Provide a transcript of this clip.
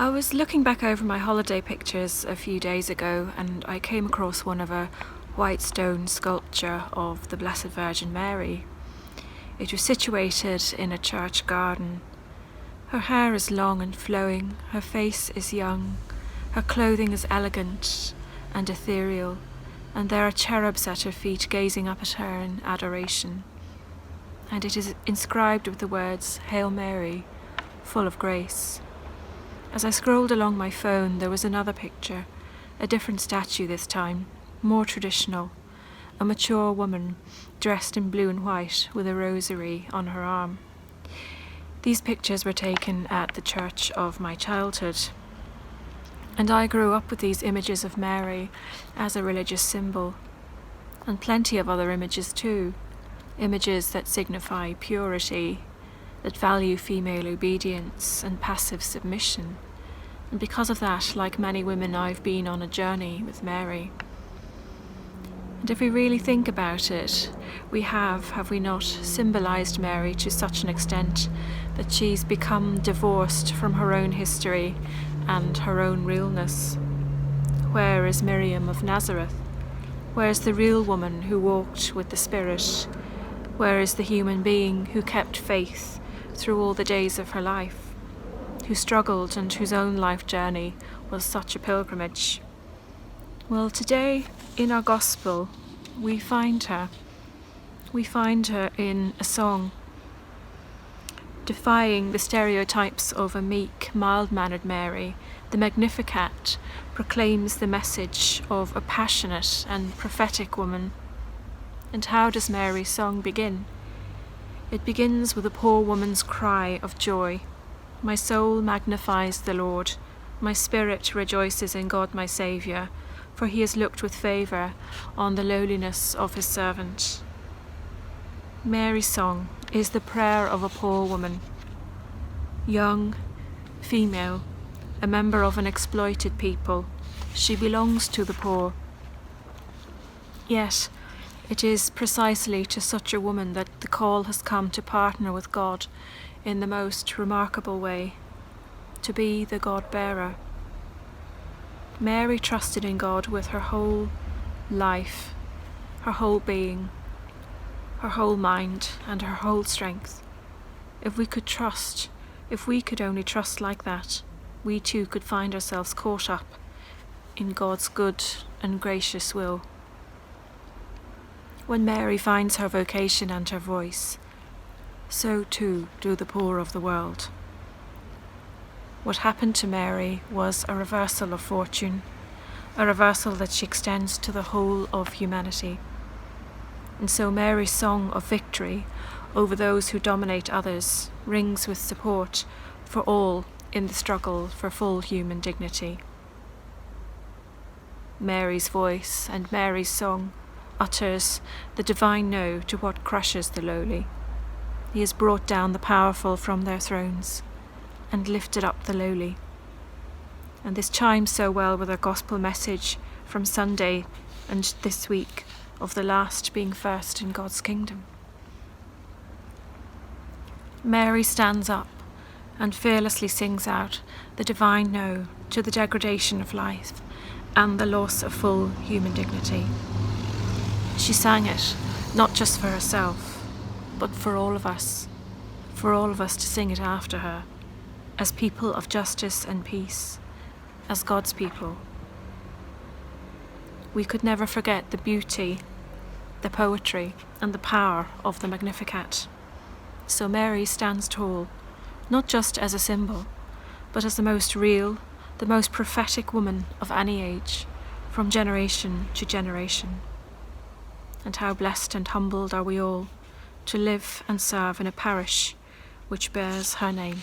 I was looking back over my holiday pictures a few days ago and I came across one of a white stone sculpture of the Blessed Virgin Mary. It was situated in a church garden. Her hair is long and flowing, her face is young, her clothing is elegant and ethereal, and there are cherubs at her feet gazing up at her in adoration. And it is inscribed with the words, "Hail Mary, full of grace." As I scrolled along my phone, there was another picture, a different statue this time, more traditional, a mature woman dressed in blue and white with a rosary on her arm. These pictures were taken at the church of my childhood, and I grew up with these images of Mary as a religious symbol, and plenty of other images too, images that signify purity, that value female obedience and passive submission. And because of that, like many women, I've been on a journey with Mary. And if we really think about it, we have we not, symbolised Mary to such an extent that she's become divorced from her own history and her own realness. Where is Miriam of Nazareth? Where is the real woman who walked with the Spirit? Where is the human being who kept faith through all the days of her life, who struggled and whose own life journey was such a pilgrimage? Well, today in our gospel we find her. We find her in a song, defying the stereotypes of a meek, mild-mannered Mary. The Magnificat proclaims the message of a passionate and prophetic woman. And how does Mary's song begin? It begins with a poor woman's cry of joy. My soul magnifies the Lord. My spirit rejoices in God my Saviour, for he has looked with favour on the lowliness of his servant. Mary's song is the prayer of a poor woman, young, female, a member of an exploited people. She belongs to the poor. Yet, it is precisely to such a woman that the call has come to partner with God in the most remarkable way, to be the God-bearer. Mary trusted in God with her whole life, her whole being, her whole mind, and her whole strength. If we could only trust like that, we too could find ourselves caught up in God's good and gracious will. When Mary finds her vocation and her voice, so too do the poor of the world. What happened to Mary was a reversal of fortune, a reversal that she extends to the whole of humanity. And so Mary's song of victory over those who dominate others rings with support for all in the struggle for full human dignity. Mary's voice and Mary's song utters the divine no to what crushes the lowly. He has brought down the powerful from their thrones and lifted up the lowly. And this chimes so well with our gospel message from Sunday and this week of the last being first in God's kingdom. Mary stands up and fearlessly sings out the divine no to the degradation of life and the loss of full human dignity. She sang it not just for herself, but for all of us to sing it after her, as people of justice and peace, as God's people. We could never forget the beauty, the poetry, and the power of the Magnificat. So Mary stands tall, not just as a symbol, but as the most real, the most prophetic woman of any age, from generation to generation. And how blessed and humbled are we all to live and serve in a parish which bears her name.